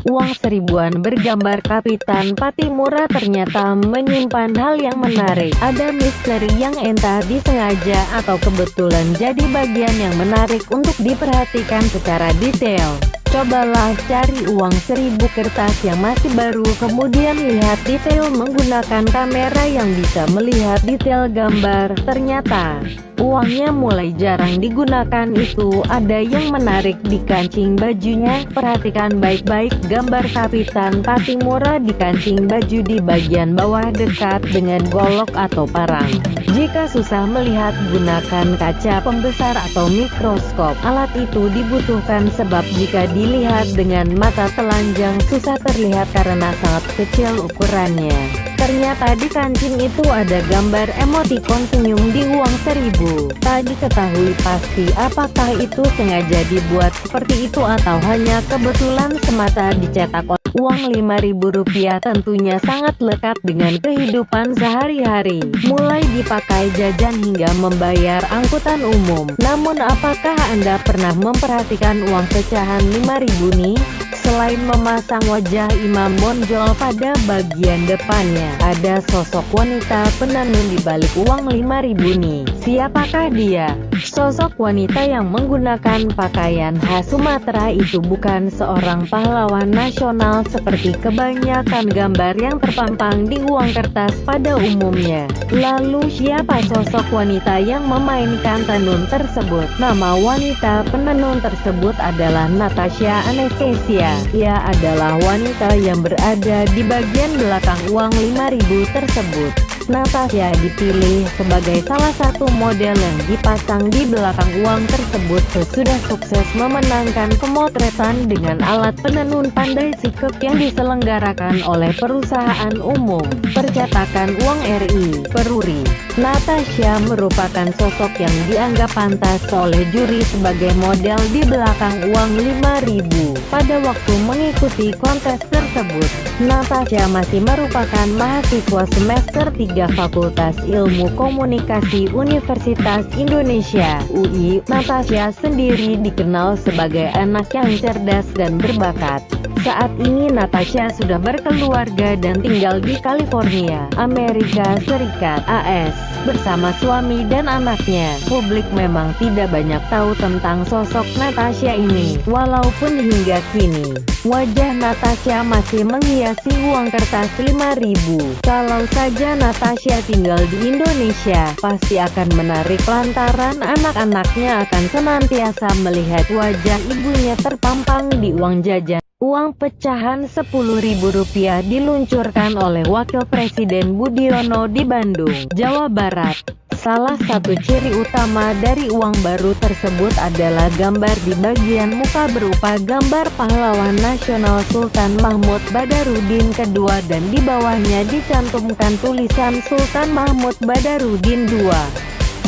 Uang seribuan bergambar Kapitan Patimura ternyata menyimpan hal yang menarik. Ada misteri yang entah disengaja atau kebetulan jadi bagian yang menarik untuk diperhatikan secara detail. Cobalah cari uang 1000 kertas yang masih baru, kemudian lihat detail menggunakan kamera yang bisa melihat detail gambar. Ternyata uangnya mulai jarang digunakan. Itu ada yang menarik di kancing bajunya. Perhatikan baik-baik gambar Kapitan Patimura di kancing baju di bagian bawah dekat dengan golok atau parang. Jika susah melihat, gunakan kaca pembesar atau mikroskop. Alat itu dibutuhkan sebab jika dilihat dengan mata telanjang susah terlihat karena sangat kecil ukurannya. Ternyata di kancing itu ada gambar emotikon senyum di uang 1000. Tak diketahui pasti apakah itu sengaja dibuat seperti itu atau hanya kebetulan semata dicetak. Uang Rp5.000 tentunya sangat lekat dengan kehidupan sehari-hari, mulai dipakai jajan hingga membayar angkutan umum. Namun apakah Anda pernah memperhatikan uang pecahan Rp5.000 nih? Selain memasang wajah imam bonjol pada bagian depannya, ada sosok wanita penenun di balik uang Rp5.000 nih. Siapakah dia? Sosok wanita yang menggunakan pakaian khas Sumatera itu bukan seorang pahlawan nasional seperti kebanyakan gambar yang terpampang di uang kertas pada umumnya. Lalu siapa sosok wanita yang memainkan tenun tersebut? Nama wanita penenun tersebut adalah Natasha Anastasia. Ia adalah wanita yang berada di bagian belakang uang Rp5.000 tersebut. Natasha dipilih sebagai salah satu model yang dipasang di belakang uang tersebut sesudah sukses memenangkan pemotretan dengan alat penenun pandai sikep yang diselenggarakan oleh perusahaan umum percetakan uang RI, Peruri. Natasha merupakan sosok yang dianggap pantas oleh juri sebagai model di belakang uang Rp5.000. Pada waktu mengikuti kontes tersebut, Natasha masih merupakan mahasiswa semester 3 Fakultas Ilmu Komunikasi Universitas Indonesia (UI). Natasha sendiri dikenal sebagai anak yang cerdas dan berbakat. Saat ini Natasha sudah berkeluarga dan tinggal di California, Amerika Serikat (AS), bersama suami dan anaknya. Publik memang tidak banyak tahu tentang sosok Natasha ini, walaupun hingga kini wajah Natasha masih menghiasi uang kertas Rp5.000. Kalau saja Natasha tinggal di Indonesia, pasti akan menarik lantaran anak-anaknya akan senantiasa melihat wajah ibunya terpampang di uang jajan. Uang pecahan Rp10.000 diluncurkan oleh Wakil Presiden Budiono di Bandung, Jawa Barat. Salah satu ciri utama dari uang baru tersebut adalah gambar di bagian muka berupa gambar pahlawan nasional Sultan Mahmud Badarudin II dan di bawahnya dicantumkan tulisan Sultan Mahmud Badarudin II.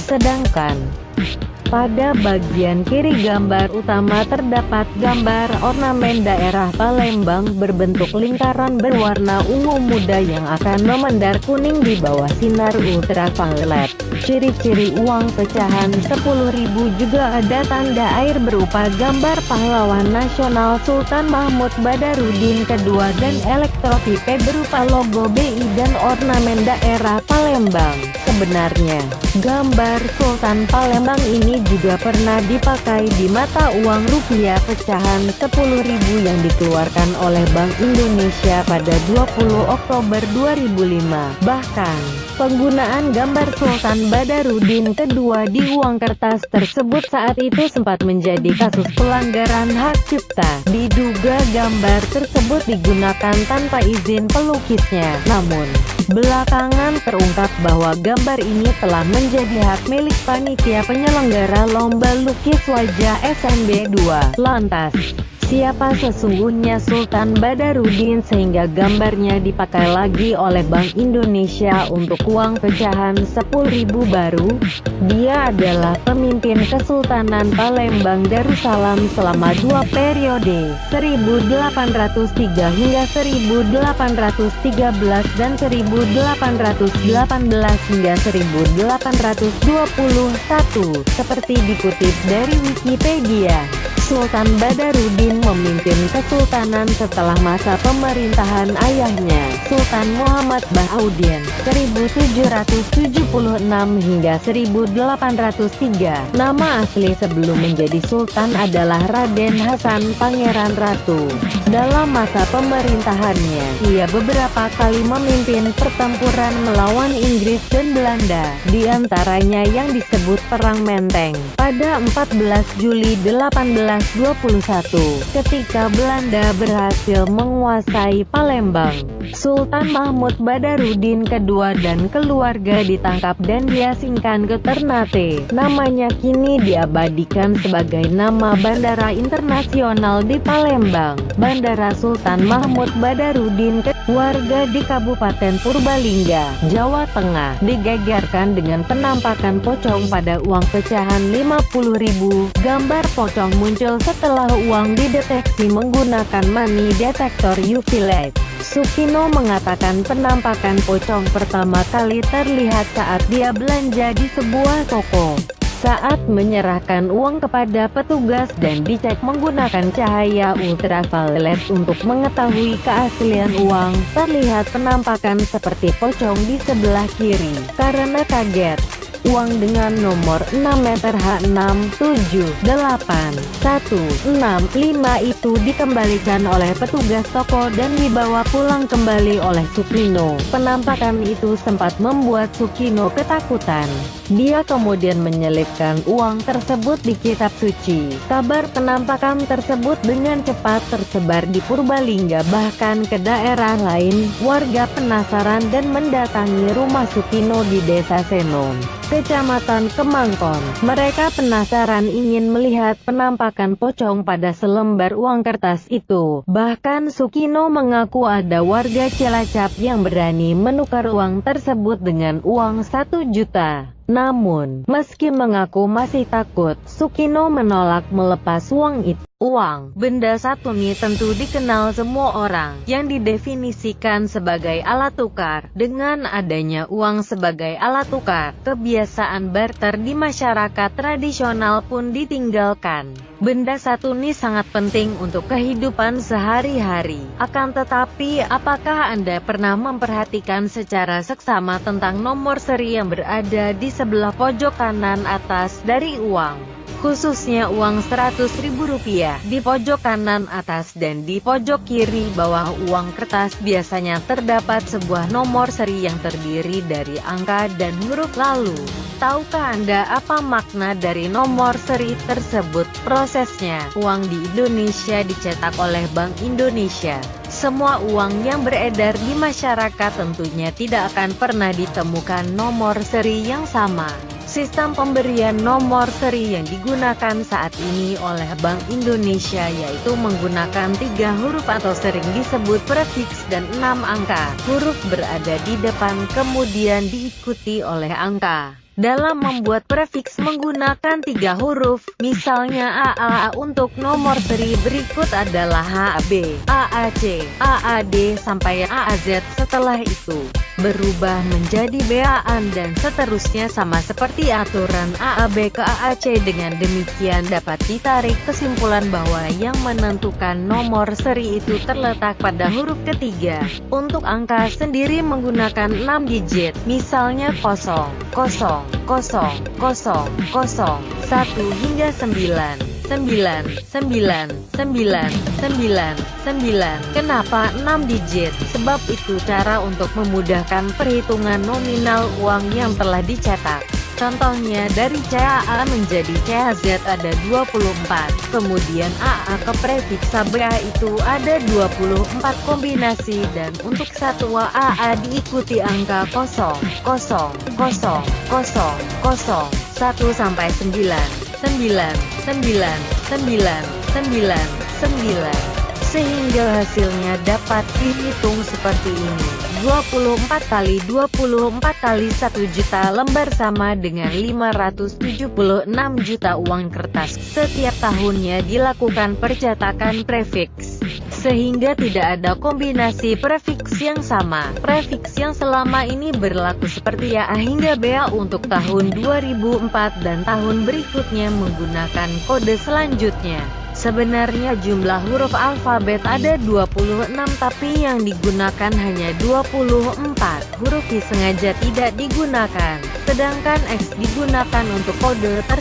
Sedangkan pada bagian kiri gambar utama terdapat gambar ornamen daerah Palembang berbentuk lingkaran berwarna ungu muda yang akan memendar kuning di bawah sinar ultraviolet. Ciri-ciri uang pecahan Rp10.000 juga ada tanda air berupa gambar pahlawan nasional Sultan Mahmud Badarudin II dan elektropipe berupa logo BI dan ornamen daerah Palembang. Sebenarnya, gambar Sultan Palembang ini juga pernah dipakai di mata uang rupiah pecahan Rp10.000 yang dikeluarkan oleh Bank Indonesia pada 20 Oktober 2005. Bahkan, penggunaan gambar Sultan Badarudin II di uang kertas tersebut saat itu sempat menjadi kasus pelanggaran hak cipta. Diduga gambar tersebut digunakan tanpa izin pelukisnya. Namun, belakangan terungkap bahwa gambar ini telah menjadi hak milik panitia penyelenggara lomba lukis wajah SMB 2. Lantas, siapa sesungguhnya Sultan Badarudin sehingga gambarnya dipakai lagi oleh Bank Indonesia untuk uang pecahan Rp10.000 baru? Dia adalah pemimpin Kesultanan Palembang Darussalam selama 2 periode, 1803 hingga 1813 dan 1818 hingga 1821, seperti dikutip dari Wikipedia. Sultan Badarudin memimpin kesultanan setelah masa pemerintahan ayahnya, Sultan Muhammad Bahaudin, 1776 hingga 1803. Nama asli sebelum menjadi sultan adalah Raden Hasan Pangeran Ratu. Dalam masa pemerintahannya, ia beberapa kali memimpin pertempuran melawan Inggris dan Belanda, di antaranya yang disebut Perang Menteng, pada 14 Juli 1821, ketika Belanda berhasil menguasai Palembang. Sultan Mahmud Badarudin II dan keluarga ditangkap dan diasingkan ke Ternate. Namanya kini diabadikan sebagai nama Bandara Internasional di Palembang. Bandara Sultan Mahmud Badarudin warga di Kabupaten Purbalingga, Jawa Tengah, digegerkan dengan penampakan pocong pada uang pecahan 50.000. Gambar pocong muncul setelah uang dideteksi menggunakan money detector UV light. Sukino mengatakan penampakan pocong pertama kali terlihat saat dia belanja di sebuah toko. Saat menyerahkan uang kepada petugas dan dicek menggunakan cahaya ultraviolet untuk mengetahui keaslian uang, terlihat penampakan seperti pocong di sebelah kiri. Karena kaget, uang dengan nomor 6 meter H678-165 itu dikembalikan oleh petugas toko dan dibawa pulang kembali oleh Sukino. Penampakan itu sempat membuat Sukino ketakutan. Dia kemudian menyelipkan uang tersebut di kitab suci. Kabar penampakan tersebut dengan cepat tersebar di Purbalingga bahkan ke daerah lain. Warga penasaran dan mendatangi rumah Sukino di Desa Senom, Kecamatan Kemangkon. Mereka penasaran ingin melihat penampakan pocong pada selembar uang kertas itu. Bahkan Sukino mengaku ada warga Cilacap yang berani menukar uang tersebut dengan uang 1 juta. Namun, meski mengaku masih takut, Sukino menolak melepas uang itu. Uang, benda satu ini tentu dikenal semua orang, yang didefinisikan sebagai alat tukar. Dengan adanya uang sebagai alat tukar, kebiasaan barter di masyarakat tradisional pun ditinggalkan. Benda satu ini sangat penting untuk kehidupan sehari-hari. Akan tetapi, apakah Anda pernah memperhatikan secara seksama tentang nomor seri yang berada di sebelah pojok kanan atas dari uang? Khususnya uang Rp100.000 di pojok kanan atas dan di pojok kiri bawah uang kertas biasanya terdapat sebuah nomor seri yang terdiri dari angka dan huruf. Lalu, tahukah Anda apa makna dari nomor seri tersebut? Prosesnya, uang di Indonesia dicetak oleh Bank Indonesia. Semua uang yang beredar di masyarakat tentunya tidak akan pernah ditemukan nomor seri yang sama. Sistem pemberian nomor seri yang digunakan saat ini oleh Bank Indonesia yaitu menggunakan 3 huruf atau sering disebut prefiks dan 6 angka. Huruf berada di depan kemudian diikuti oleh angka. Dalam membuat prefiks menggunakan 3 huruf, misalnya AA untuk nomor seri berikut adalah HAB, AAC, AAD sampai AAZ. Setelah itu, berubah menjadi BAan dan seterusnya sama seperti aturan AAB ke AAC. Dengan demikian dapat ditarik kesimpulan bahwa yang menentukan nomor seri itu terletak pada huruf ketiga. Untuk angka sendiri menggunakan 6 digit, misalnya 0, 0, 0, 0, 0, 1 hingga 9. 9, 9, 9, 9, 9. Kenapa 6 digit? Sebab itu cara untuk memudahkan perhitungan nominal uang yang telah dicetak. Contohnya dari CAA menjadi CAZ ada 24, kemudian AA ke prefiks BA itu ada 24 kombinasi dan untuk satu AA diikuti angka 0, 0, 0, 0, 0, 1 sampai 9, 9, 9, 9, 9, 9. Sehingga hasilnya dapat dihitung seperti ini. 24 kali 24 kali 1 juta lembar sama dengan 576 juta uang kertas. Setiap tahunnya dilakukan percetakan prefiks, sehingga tidak ada kombinasi prefiks yang sama. Prefiks yang selama ini berlaku seperti A hingga BA untuk tahun 2004 dan tahun berikutnya menggunakan kode selanjutnya. Sebenarnya jumlah huruf alfabet ada 26 tapi yang digunakan hanya 24. Huruf I sengaja tidak digunakan, sedangkan X digunakan untuk kode tersebut.